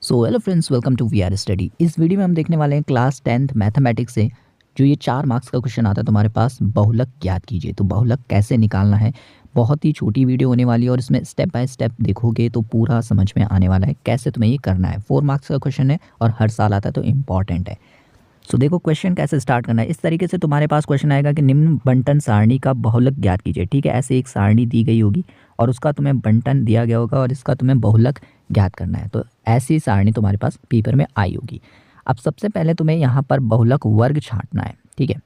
So hello friends, welcome to VR study. इस video में हम देखने वाले हैं क्लास 10th मैथमेटिक्स से जो ये 4 मार्क्स का क्वेश्चन आता है तुम्हारे पास, बहुलक ज्ञात कीजिए। तो बहुलक कैसे निकालना है, बहुत ही छोटी वीडियो होने वाली है और इसमें स्टेप बाय स्टेप देखोगे तो पूरा समझ में आने वाला है कैसे तुम्हें ये करना है। 4 मार्क्स का क्वेश्चन है और हर साल आता है तो इम्पॉर्टेंट है। सो देखो क्वेश्चन कैसे स्टार्ट करना है। इस तरीके से तुम्हारे पास क्वेश्चन आएगा कि निम्न बंटन सारणी का बहुलक ज्ञात कीजिए। ठीक है, ऐसे एक सारणी दी गई होगी और उसका तुम्हें बंटन दिया गया होगा और इसका तुम्हें बहुलक ज्ञात करना है। तो ऐसी सारणी तुम्हारे पास पेपर में आई होगी। अब सबसे पहले तुम्हें यहाँ पर बहुलक वर्ग छांटना है। ठीक है,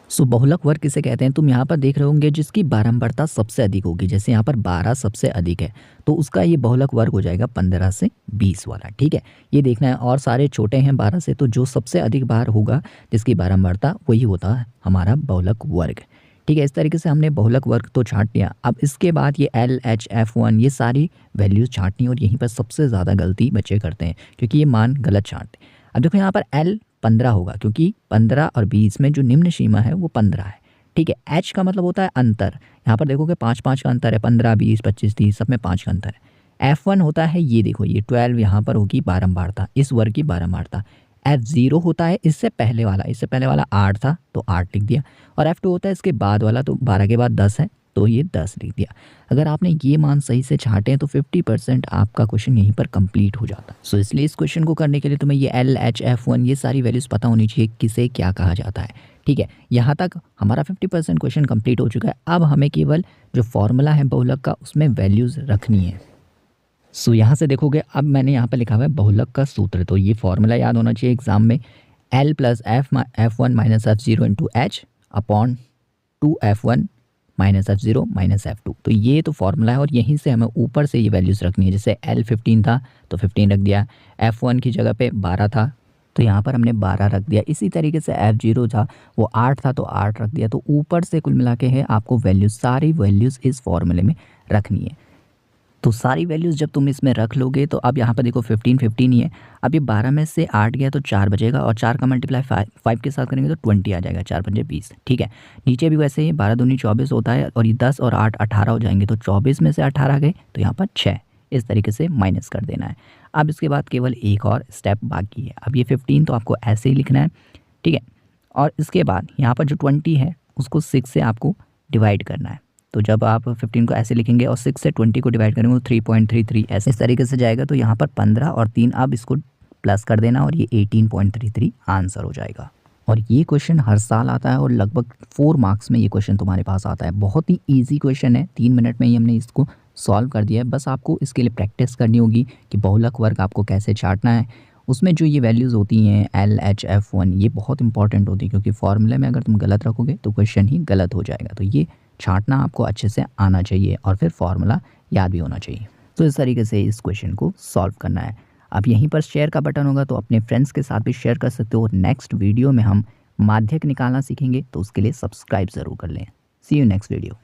सो बहुलक वर्ग किसे कहते हैं, तुम यहाँ पर देख रहे होंगे जिसकी बारंबारता सबसे अधिक होगी। जैसे यहाँ पर 12 सबसे अधिक है तो उसका ये बहुलक वर्ग हो जाएगा 15 से 20 वाला। ठीक है, ये देखना है। और सारे छोटे हैं 12 से, तो जो सबसे अधिक बार होगा जिसकी बारंबारता वही होता है हमारा बहुलक वर्ग। ठीक है, इस तरीके से हमने बहुलक वर्ग तो छांट लिया। अब इसके बाद ये LHF1 ये सारी वैल्यूज़ छांटनी और यहीं पर सबसे ज़्यादा गलती बच्चे करते हैं क्योंकि ये मान गलत छांटते हैं। अब देखो यहाँ पर L 15 होगा क्योंकि 15 और 20 में जो निम्न सीमा है वो 15 है। ठीक है, H का मतलब होता है अंतर। यहाँ पर देखोगे 5-5 का अंतर है, 15, 20, 25, 30 सब में 5 का अंतर है। F1 होता है ये देखो, ये 12 यहाँ पर होगी बारंबारता, इस वर्ग की बारंबारता। F0 होता है इससे पहले वाला 8 था तो 8 लिख दिया। और F2 होता है इसके बाद वाला, तो 12 के बाद 10 है तो ये 10 लिख दिया। अगर आपने ये मान सही से छांटे हैं तो 50% आपका क्वेश्चन यहीं पर कंप्लीट हो जाता है। सो इसलिए इस क्वेश्चन को करने के लिए तुम्हें ये LHF1 ये सारी वैल्यूज़ पता होनी चाहिए किसे क्या कहा जाता है। ठीक है, यहाँ तक हमारा 50% क्वेश्चन कंप्लीट हो चुका है। अब हमें केवल जो फॉर्मूला है बहुलक का उसमें वैल्यूज़ रखनी है। सो यहाँ से देखोगे, अब मैंने यहाँ पर लिखा हुआ है बहुलक का सूत्र। तो ये फॉर्मूला याद होना चाहिए एग्जाम में, L plus F1 minus F0 into H upon 2F1 minus F0 minus F2। तो ये तो फॉर्मूला है और यहीं से हमें ऊपर से ये वैल्यूज़ रखनी है। जैसे L 15 था तो 15 रख दिया, F1 की जगह पे 12 था तो यहाँ पर हमने 12 रख दिया। इसी तरीके से F0 था वो 8 था तो 8 रख दिया। तो ऊपर से कुल मिला के है आपको वैल्यूज़, सारी वैल्यूज़ इस फॉर्मूले में रखनी है। तो सारी वैल्यूज़ जब तुम इसमें रख लोगे तो अब यहाँ पर देखो 15 ही है। अब ये 12 में से 8 गया तो 4 बचेगा और 4 का मल्टीप्लाई 5 के साथ करेंगे तो 20 आ जाएगा, 4 पंजे 20। ठीक है, नीचे भी वैसे ही 12 दूनी 24 होता है और ये 10 और 8 18 हो जाएंगे। तो 24 में से 18 गए तो यहाँ पर 6, इस तरीके से माइनस कर देना है। अब इसके बाद केवल एक और स्टेप बाकी है। अब ये 15 तो आपको ऐसे ही लिखना है। ठीक है, और इसके बाद यहाँ पर जो 20 है उसको 6 से आपको डिवाइड करना है। तो जब आप 15 को ऐसे लिखेंगे और 6 से 20 को डिवाइड करेंगे तो 3.33 ऐसे इस तरीके से जाएगा। तो यहाँ पर 15 और 3 अब इसको प्लस कर देना और ये 18.33 आंसर हो जाएगा। और ये क्वेश्चन हर साल आता है और लगभग 4 मार्क्स में ये क्वेश्चन तुम्हारे पास आता है। बहुत ही ईजी क्वेश्चन है, 3 मिनट में ही हमने इसको सॉल्व कर दिया है। बस आपको इसके लिए प्रैक्टिस करनी होगी कि बहुलक वर्ग आपको कैसे छांटना है। उसमें जो ये वैल्यूज़ होती हैं LHF1 ये बहुत इंपॉर्टेंट होती है क्योंकि फॉर्मूले में अगर तुम गलत रखोगे तो क्वेश्चन ही गलत हो जाएगा। तो ये छांटना आपको अच्छे से आना चाहिए और फिर फॉर्मूला याद भी होना चाहिए। तो इस तरीके से इस क्वेश्चन को सॉल्व करना है। अब यहीं पर शेयर का बटन होगा तो अपने फ्रेंड्स के साथ भी शेयर कर सकते हो। नेक्स्ट वीडियो में हम माध्यक निकालना सीखेंगे तो उसके लिए सब्सक्राइब ज़रूर कर लें। सी यू नेक्स्ट वीडियो।